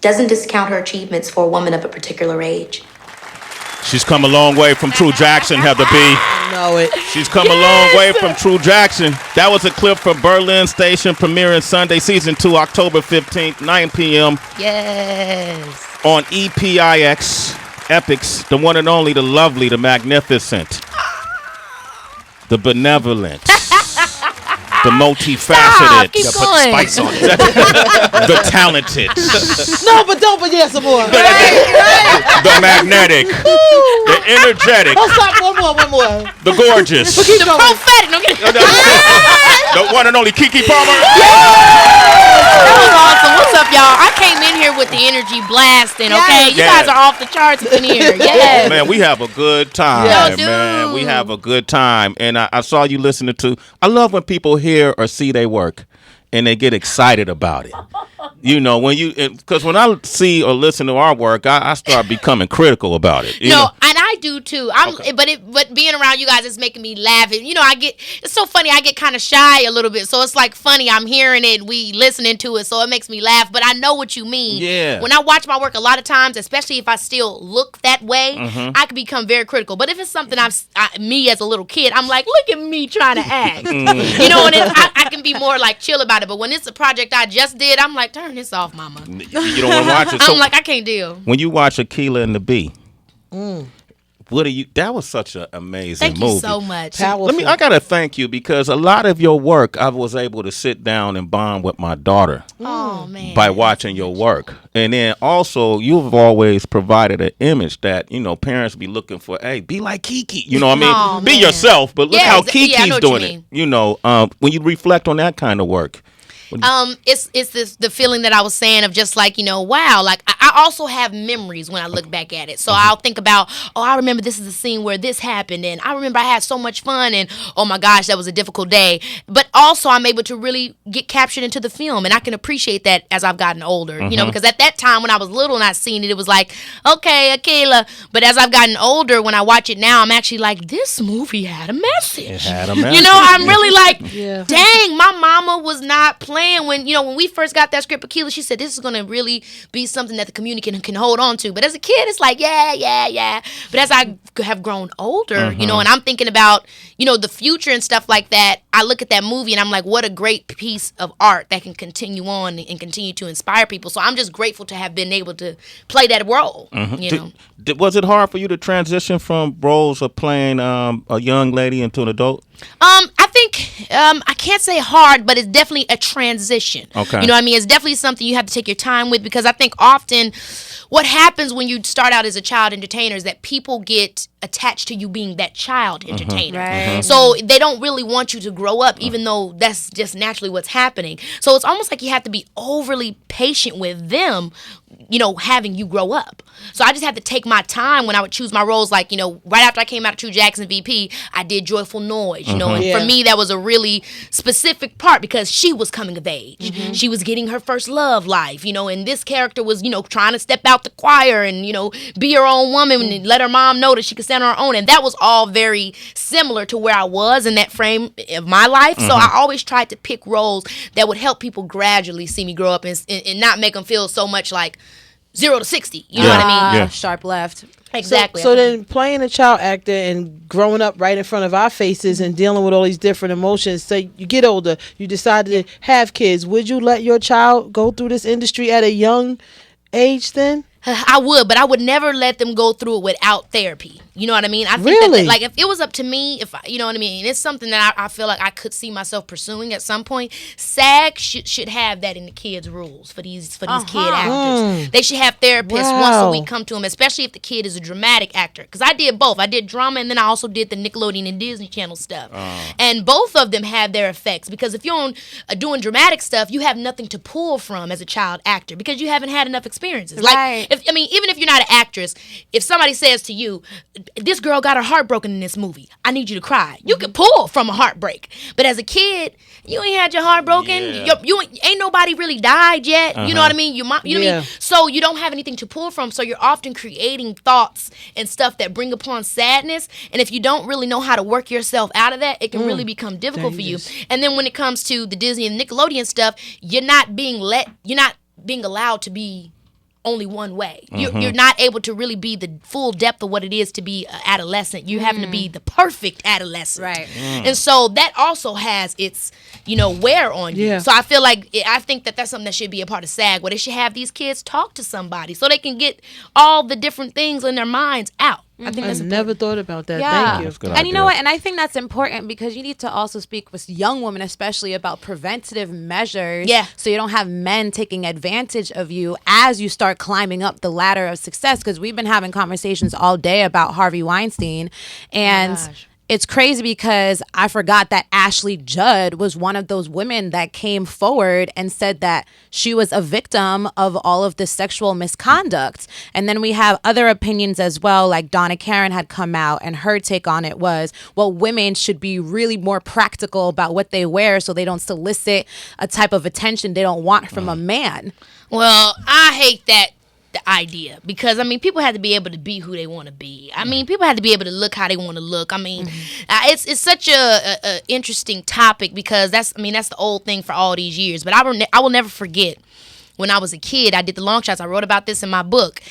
doesn't discount her achievements for a woman of a particular age. She's come a long way from True Jackson, Heather B. I know it. She's come a long way from True Jackson. That was a clip from Berlin Station, premiering Sunday, Season 2, October 15th, 9 p.m. Yes. On EPIX, Epix, the one and only, the lovely, the magnificent, the benevolent, the multifaceted, keep going. Put spice on it. the talented, No, but don't forget some more. the magnetic, the energetic, Oh, stop. One more. the gorgeous, Keep The going. prophetic. No, I'm kidding. the one and only Keke Palmer. That was awesome. What's up, y'all? I came in here with the energy blasting, okay? You guys are off the charts in here. Yes. Man, we have a good time, Yeah, man. dude. We have a good time. And I saw you listening to, I love when people hear or see they work and they get excited about it. You know, because when I see or listen to our work, I start becoming critical about it. You know? And I do too. But being around you guys is making me laugh. And, it's so funny. I get kind of shy a little bit. So it's like funny. I'm hearing it. We listening to it. So it makes me laugh. But I know what you mean. Yeah. When I watch my work a lot of times, especially if I still look that way, I can become very critical. But if it's something me as a little kid, I'm like, look at me trying to act. And I can be more like chill about it. But when it's a project I just did, I'm like, turn this off, mama. You don't want to watch it. So I'm like, I can't deal. when you watch Akilah and the Bee, that was such an amazing Thank movie. you so much. Powerful. I gotta thank you because a lot of your work I was able to sit down and bond with my daughter Oh, man. by watching your work. And then also you've always provided an image that, parents be looking for, hey, be like Keke. You know what I mean? Oh, Be man. yourself, but look Yeah, how I know Keke's what doing you it. When you reflect on that kind of work. It's the feeling that I was saying of just like, wow, like I also have memories when I look back at it. So I'll think about, I remember this is the scene where this happened, and I remember I had so much fun, and oh my gosh, that was a difficult day. But also I'm able to really get captured into the film, and I can appreciate that as I've gotten older, because at that time when I was little and I seen it, it was like, okay, Akilah. But as I've gotten older, when I watch it now, I'm actually like, this movie had a message. It had a message. I'm really like, Yeah. dang, my mama was not playing when we first got that script, Akilah, she said this is gonna really be something that the community can hold on to. But as a kid, it's like yeah. But as I have grown older, and I'm thinking about the future and stuff like that, I look at that movie and I'm like, what a great piece of art that can continue on and continue to inspire people. So I'm just grateful to have been able to play that role. Was it hard for you to transition from roles of playing a young lady into an adult? I think I can't say hard, but it's definitely a transition. Okay. You know what I mean? It's definitely something you have to take your time with, because I think often what happens when you start out as a child entertainer is that people get attached to you being that child entertainer. Right. So they don't really want you to grow up, even though that's just naturally what's happening. So it's almost like you have to be overly patient with them, having you grow up. So I just had to take my time when I would choose my roles. Like, right after I came out of True Jackson VP, I did Joyful Noise, and for me, that was a really specific part because she was coming of age. She was getting her first love life, and this character was, trying to step out the choir and, be her own woman and let her mom know that she could stand on her own. And that was all very similar to where I was in that frame of my life. So I always tried to pick roles that would help people gradually see me grow up and not make them feel so much like 0 to 60. You know what I mean? Yeah. Sharp left. Exactly. So then playing a child actor and growing up right in front of our faces and dealing with all these different emotions, say you get older, you decide to have kids, would you let your child go through this industry at a young age then? I would, but I would never let them go through it without therapy. You know what I mean? I think Really? that, like, if it was up to me, you know what I mean, and it's something that I feel like I could see myself pursuing at some point. SAG should have that in the kids' rules for these kid actors. They should have therapists once a week come to them, especially if the kid is a dramatic actor. Because I did both. I did drama, and then I also did the Nickelodeon and Disney Channel stuff. And both of them have their effects, because if you're doing dramatic stuff, you have nothing to pull from as a child actor because you haven't had enough experiences. Right. Like, even if you're not an actress, if somebody says to you, this girl got her heart broken in this movie, I need you to cry, you can pull from a heartbreak. But as a kid, you ain't had your heart broken. You ain't nobody really died yet. You know what I mean? You know what I mean? So you don't have anything to pull from. So you're often creating thoughts and stuff that bring upon sadness. And if you don't really know how to work yourself out of that, it can really become difficult for you. And then when it comes to the Disney and Nickelodeon stuff, you're not being allowed to be only one way. You're not able to really be the full depth of what it is to be an adolescent. You're having to be the perfect adolescent. Right. And so that also has its, wear on you. Yeah. So I think that that's something that should be a part of SAG, where they should have these kids talk to somebody so they can get all the different things in their minds out. I think that's never thought about that. Yeah. Thank you. That's a good And you idea. know what? And I think that's important because you need to also speak with young women, especially about preventative measures. Yeah. So you don't have men taking advantage of you as you start climbing up the ladder of success. Because we've been having conversations all day about Harvey Weinstein. And it's crazy because I forgot that Ashley Judd was one of those women that came forward and said that she was a victim of all of this sexual misconduct. And then we have other opinions as well, like Donna Karen had come out and her take on it was, well, women should be really more practical about what they wear so they don't solicit a type of attention they don't want from a man. Well, I hate that the idea, because people had to be able to be who they want to be. People had to be able to look how they want to look. It's such a interesting topic, because that's the old thing for all these years. But I will never forget when I was a kid. I did the long shots. I wrote about this in my book.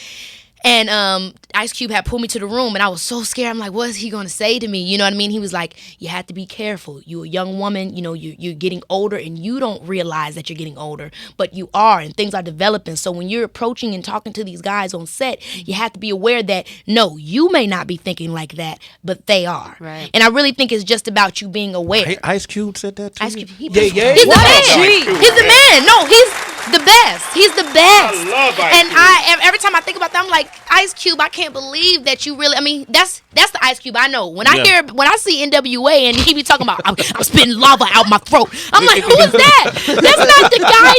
And Ice Cube had pulled me to the room, and I was so scared. I'm like, what is he going to say to me? You know what I mean? He was like, you have to be careful. You're a young woman. You're getting older, and you don't realize that you're getting older. But you are, and things are developing. So when you're approaching and talking to these guys on set, you have to be aware that, no, you may not be thinking like that, but they are. Right. And I really think it's just about you being aware. Hey, Ice Cube said that to Ice you? Cube, Yeah. he's the man. Cube. He's the man. No, he's the best. He's the best. I love Ice And Cube. every time I think about that, I'm like, Ice Cube, I can't believe that you really. That's the Ice Cube I know. When I see NWA and he be talking about I'm spitting lava out my throat, I'm like, who is that? That's not the guy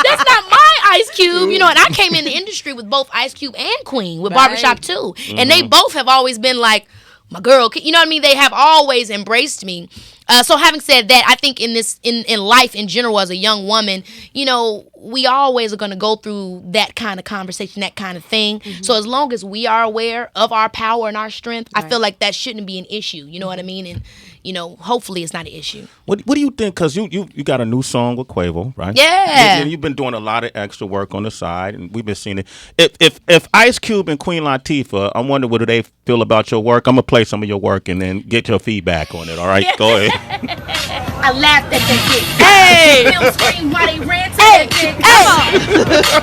that's not my Ice Cube. And I came in the industry with both Ice Cube and Queen with Barbershop 2, and they both have always been like, my girl, you know what I mean? They have always embraced me. So having said that, I think in life in general, as a young woman, we always are going to go through that kind of conversation, that kind of thing. So as long as we are aware of our power and our strength, I feel like that shouldn't be an issue. You know what I mean? And hopefully it's not an issue. What do you think? Because you got a new song with Quavo, right? Yeah. And you've been doing a lot of extra work on the side, and we've been seeing it. If Ice Cube and Queen Latifah, I wonder what do they feel about your work. I'm gonna play some of your work and then get your feedback on it. All right, go ahead. I laughed at that dick. Hey! They'll scream while they ran to that dick. Hey!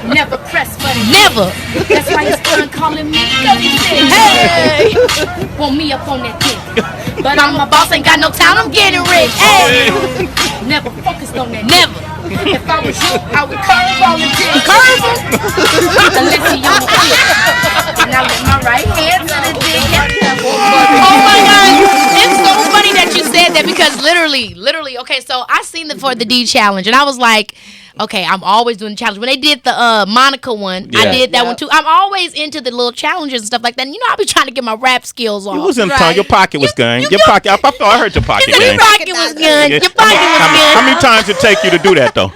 Never press for it. Never. That's why his son calling me. Hey! Want me up on that dick. But I'm a boss, ain't got no time, I'm getting rich. Hey! Never focused on that. Never. If I was you, I would curve on the dick. Curve him? Unless he on the dick. And I let my right hand to the dick. Oh my God. It's so funny that you said that, because literally, okay, so I seen for the D challenge, and I was like, okay, I'm always doing the challenge. When they did the Monica one, I did that one too. I'm always into the little challenges and stuff like that. And I be trying to get my rap skills on. You was in time. Your pocket was gun. Your pocket. I heard your pocket. Your pocket was good. Your pocket was good. How many times it take you to do that though?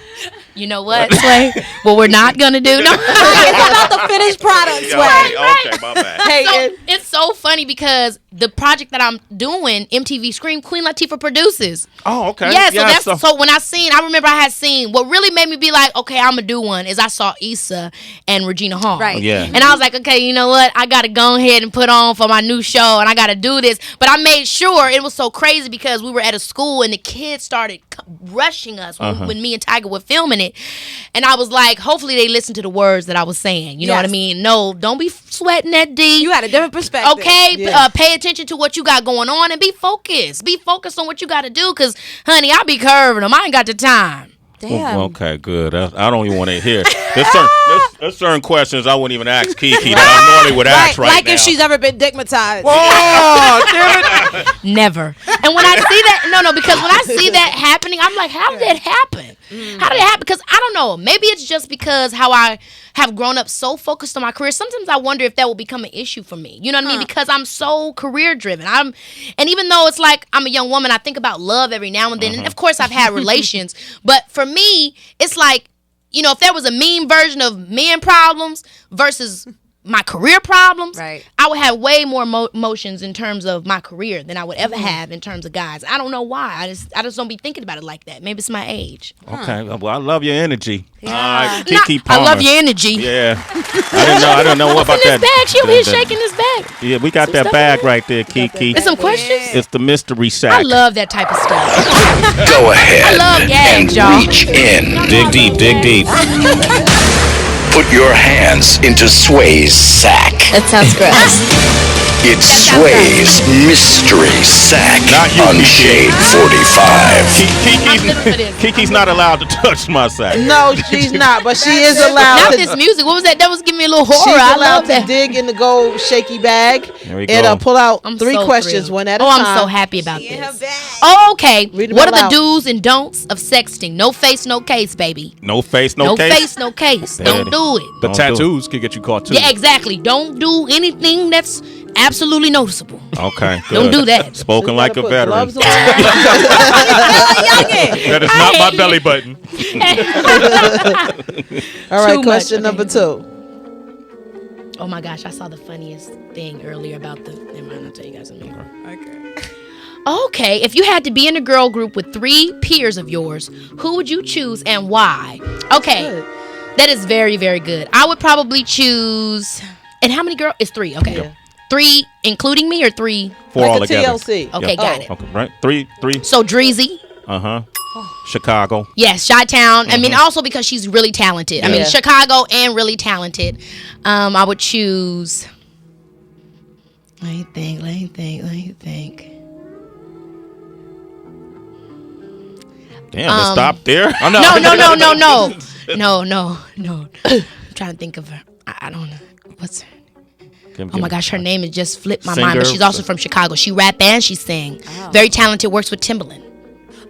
You know what, Sway? What we're not gonna do? No. It's about the finished product, Sway. Right. Okay, my bad. So, it's so funny because the project that I'm doing, MTV Scream, Queen Latifah produces. Oh, okay. Yeah, so when I remember I had seen, what really made me be like, okay, I'm gonna do one, is I saw Issa and Regina Hall. Right. Yeah. And I was like, okay, you know what? I gotta go ahead and put on for my new show, and I gotta do this. But I made sure, it was so crazy because we were at a school and the kids started rushing us when me and Tiger were filming it. And I was like, hopefully they listened to the words that I was saying. You know what I mean? No, don't be sweating that D. You had a different perspective. Okay, pay attention to what you got going on and be focused. Be focused on what you got to do, because, honey, I be curving them. I ain't got the time. Damn. Okay, good. I don't even want to hear. There's certain questions I wouldn't even ask Keke that I normally would ask right like now. if she's ever been digmatized. Oh, damn it. Never. And when I see that, because when I see that happening, I'm like, how did that happen? How did it happen? Because I don't know. Maybe it's just because how I have grown up so focused on my career. Sometimes I wonder if that will become an issue for me. You know what I mean? Because I'm so career driven. And even though it's like I'm a young woman, I think about love every now and then. And of course I've had relations. But for me, it's like, if there was a meme version of men problems versus my career problems, Right. I would have way more emotions in terms of my career than I would ever have in terms of guys. I don't know why. I just don't be thinking about it like that. Maybe it's my age. Okay. Well, I love your energy. Yeah. All right, Nah, Keke Palmer. I love your energy. Yeah. I didn't know what about What's in that. this bag? She over here shaking this bag. Yeah, we got that stuff bag in there? right there, Keke. There's some questions. It's the mystery sack. I love that type of stuff. Go ahead I love and gags, y'all. reach in. Dig deep, dig deep. Put your hands into Sway's sack. That sounds gross. It's Sway's Mystery Sack Not you, on Keke. Shade 45. I'm living for this. Kiki's not allowed to touch my sack. No, she's not, but she is allowed Not to. this music. What was that? That was giving me a little horror. She's I allowed love to that. dig in the gold shaky bag There we and go. pull out I'm 3 so questions, thrilled. one at a Oh, time. I'm so happy about this. Oh, okay. Read 'em What out are the loud. do's and don'ts of sexting? No face, no case, baby. No face, no No case. face, no case. Don't do it. The Don't do it. tattoos could get you caught too. Yeah, exactly. Don't do anything that's absolutely noticeable. Okay, Don't good. do that. Spoken You like gotta a put veteran. gloves on. That is not my belly button. All right, Too much. question number 2. Oh my gosh, I saw the funniest thing earlier about the. Never mind, I'll tell you guys in a minute. Okay, if you had to be in a girl group with 3 peers of yours, who would you choose and why? Okay, Good. that is very, very good. I would probably choose. And how many girls? It's 3. Okay, Yeah. 3 including me or 3? 4 Like all a together. TLC. Okay, got it. Okay, right. 3. So Dreezy. Chicago. Yes, Chi-Town. I mean, also because she's really talented. I mean, Yeah. Chicago and really talented. I would choose. Let me think. Damn, it stopped there. Oh, No. No. I'm trying to think of her. I don't know. What's her? Oh my gosh, her name has just flipped my mind. But Singer. she's also from Chicago. She rap and she sing. Very talented. Works with Timbaland.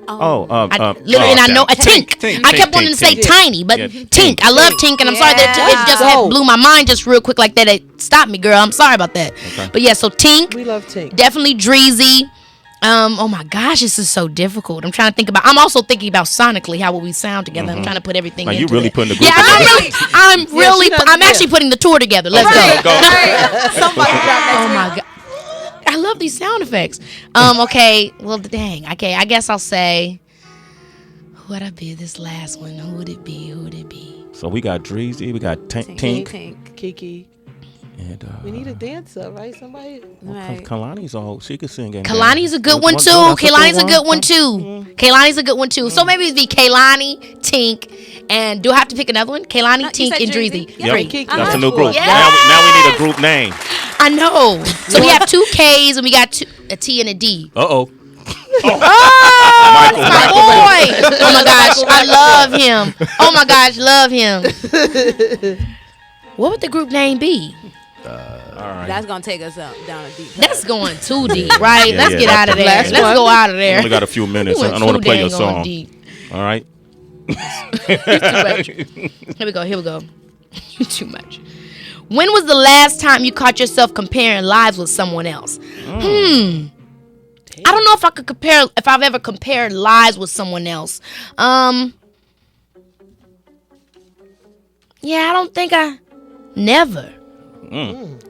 Literally, and I know a Tink. I kept wanting to say Tiny, but Yeah, Tink. I love Tink, and I'm sorry that it just had blew my mind just real quick like that. It stopped me, girl. I'm sorry about that. But yeah, so Tink, We love Tink. definitely Dreezy. Oh my gosh, this is so difficult. I'm trying to think about. I'm also thinking about sonically how will we sound together. I'm trying to put everything. Like, you into really it. putting the group Yeah, I'm really. she does, I'm yeah. actually putting the tour together. Let's go. Somebody drop that. Oh my god. I love these sound effects. Okay. Well, dang. Okay. I guess I'll say. Who would I be this last one? Who would it be? So we got Dreezy, we got Tink, Kiki. and We need a dancer, right? Somebody. Right. Kalani's all she could sing. And Kalani's a good one too. That's Kalani's a good one too. Kalani's a good one too. So maybe it'd be Kalani, Tink, and do I have to pick another one? Kalani, You Tink, said and Dreezy. Dreezy. Yeah. Yep. Three. Kiki. That's a new group. Yeah. Now we need a group name. I know. So we have 2 K's and we got a T and a D. Uh-oh. My boy. Oh my gosh, I love him. Oh my gosh, love him. What would the group name be? That's gonna take us down a deep. That's going too deep, right? Yeah, Let's yeah, get out of there. last Let's one. go out of We there. only got a few minutes. We I went don't want too to play your dang on song. deep. All right. Too much. Here we go. Too much. When was the last time you caught yourself comparing lives with someone else? I don't know if I could compare. If I've ever compared lives with someone else. Yeah, I don't think I. Never.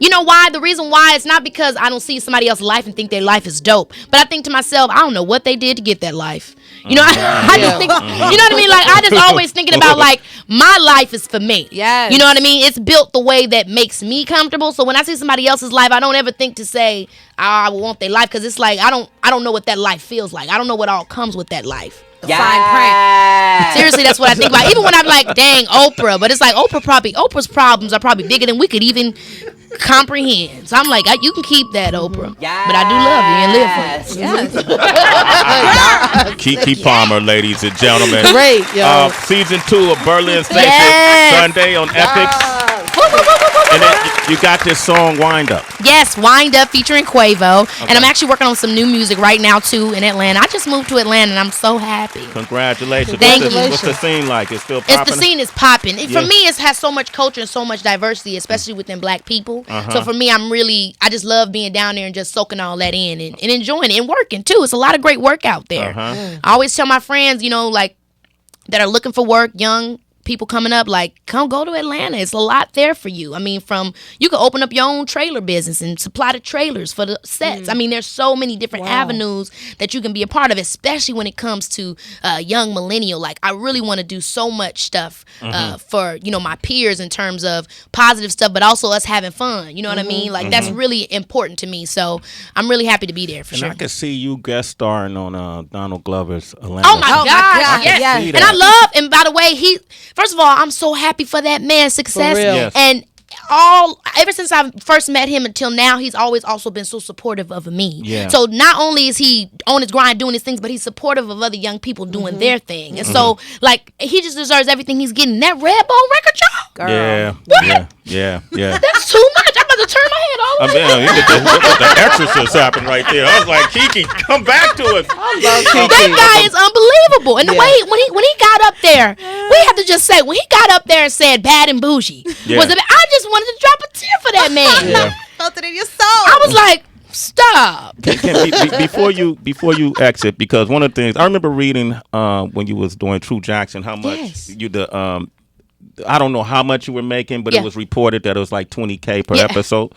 You know why? The reason why it's not because I don't see somebody else's life and think their life is dope, but I think to myself, I don't know what they did to get that life. You know, I just think, you know what I mean? Like, I just always thinking about, like, my life is for me. Yes. You know what I mean? It's built the way that makes me comfortable. So when I see somebody else's life, I don't ever think to say, I want their life, because it's like, I don't know what that life feels like. I don't know what all comes with that life. Fine print. Seriously, that's what I think about. Even when I'm like, dang, Oprah. But it's like, Oprah's problems are probably bigger than we could even comprehend. So I'm like, you can keep that, Oprah. But I do love you and live for you. Yes. Keke Palmer, ladies and gentlemen. Great, yo. Season 2 of Berlin Station Yes. Sunday on Epics. And then you got this song Wind Up. Yes, Wind Up featuring Quavo. And I'm actually working on some new music right now, too, in Atlanta. I just moved to Atlanta, and I'm so happy. Congratulations. Thank what's, you. what's the scene like? It's still It's popping? the scene is popping. Yeah. For me, it has so much culture and so much diversity, especially within black people. So for me, I just love being down there and just soaking all that in and enjoying it and working, too. It's a lot of great work out there. I always tell my friends, like, that are looking for work, young people coming up, like, come go to Atlanta. It's a lot there for you. I mean, you could open up your own trailer business and supply the trailers for the sets. I mean, there's so many different avenues that you can be a part of, especially when it comes to young millennial. Like, I really want to do so much stuff for, my peers in terms of positive stuff, but also us having fun. You know what I mean? Like, that's really important to me. So I'm really happy to be there for sure. I can see you guest starring on Donald Glover's Atlanta. Oh my God! Yes. And I love. And by the way, first of all, I'm so happy for that man's success. For real. Yes. And ever since I first met him until now, he's always also been so supportive of me. Yeah. So not only is he on his grind doing his things, but he's supportive of other young people doing their thing. And so, like, he just deserves everything he's getting. That Redbone record, y'all. Girl. Yeah. That's too much. I'm about to turn my head all the way. The Exorcist happened right there. I was like, Keke, come back to us. That guy is unbelievable. And the way when he got up there, we have to just say, when he got up there and said "bad and bougie," I just wanted to drop a tear for that man. Felt it in your soul. I was like, stop. Before you exit, because one of the things I remember reading when you was doing True Jackson, how much I don't know how much you were making, but it was reported that it was like $20K per episode.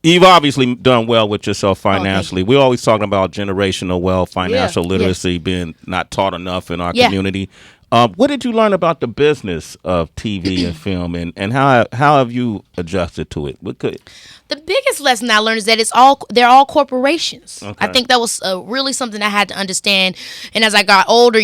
You've obviously done well with yourself financially. We're always talking about generational wealth, financial literacy being not taught enough in our community. What did you learn about the business of TV and film, and how have you adjusted to it? The biggest lesson I learned is that they're all corporations. Okay. I think that was really something I had to understand. And as I got older,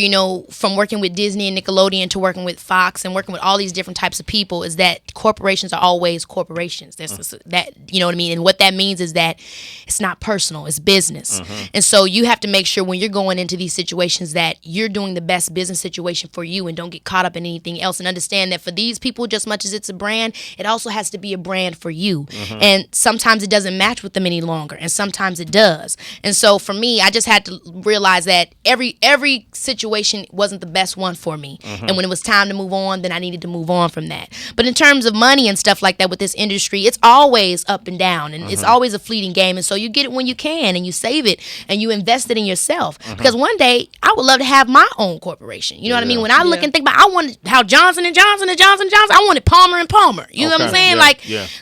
from working with Disney and Nickelodeon to working with Fox and working with all these different types of people, is that corporations are always corporations. That you know what I mean? And what that means is that it's not personal, it's business. And so you have to make sure when you're going into these situations that you're doing the best business situation for you and don't get caught up in anything else, and understand that for these people, just much as it's a brand, it also has to be a brand for you. And sometimes it doesn't match with them any longer, and sometimes it does. And so for me, I just had to realize that every situation wasn't the best one for me. And when it was time to move on, then I needed to move on from that. But in terms of money and stuff like that with this industry, it's always up and down, and it's always a fleeting game. And so you get it when you can, and you save it, and you invest it in yourself. Because one day I would love to have my own corporation. You know what I mean? When I look and think about, I wanted how Johnson and Johnson and Johnson and Johnson, I wanted Palmer and Palmer. You know what I'm saying?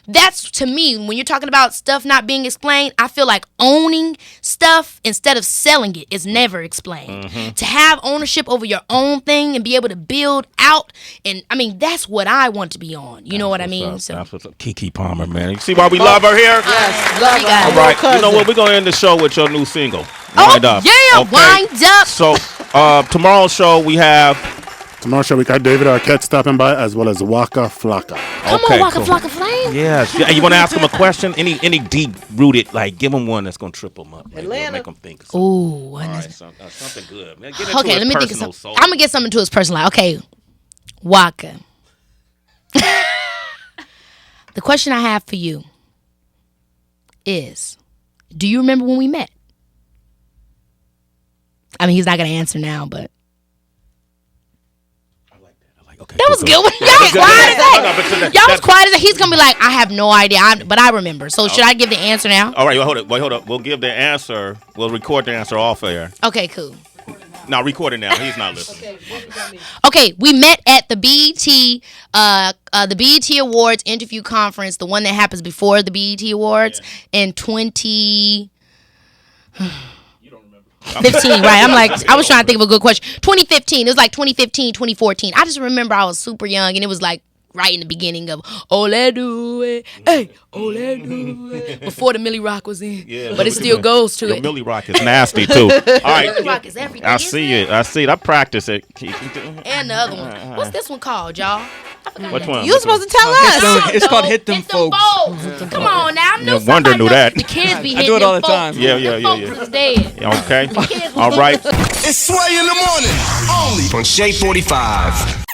That's, to me, when you're talking about stuff not being explained, I feel like owning stuff instead of selling it is never explained. To have ownership over your own thing and be able to build out, and I mean, that's what I want to be on. You know what I mean? So That's what's up. Keke Palmer, man. You see why we love her here? Yes, love her. All right. You know what? We're going to end the show with your new single. Wind Up. Wind Up. So tomorrow's show we have... Tomorrow's show we got David Arquette stopping by, as well as Waka Flocka. Come on, Waka Flocka Flame. Yes. You want to ask him a question? Any deep-rooted, like, give him one that's going to trip him up. Atlanta. Make him think. Ooh. All right, something good. Man, get into Okay, his let me think of personal something. soul. I'm going to get something to his personal life. Okay, Waka. The question I have for you is, do you remember when we met? I mean, he's not going to answer now, but... Okay, that was good. Y'all was quiet as that. Y'all was quiet as that. He's gonna be like, I have no idea, but I remember. So should I give the answer now? All right, hold up. We'll give the answer. We'll record the answer off air. Okay, cool. Now record it now. He's not listening. Okay, we met at the BET Awards interview conference, the one that happens before the BET Awards in 20. 15, right? I'm like, I was trying to think of a good question. 2015. It was like 2015, 2014. I just remember I was super young, and it was like right in the beginning of Ole Do It, hey, Ole Do It, before the Millie Rock was in. Yeah, but it still goes to it. Millie Rock is nasty too. All right, Millie Rock is everything. I see it. I practice it. And the other one. What's this one called, y'all? Which one? You were supposed to tell us. It's called Hit Them Folks. Come on now. I knew Wonder knew that. The kids be hitting I do it all the them time. folks. Yeah. The folks is dead. Okay. All right. It's Sway in the morning, only on Shade 45.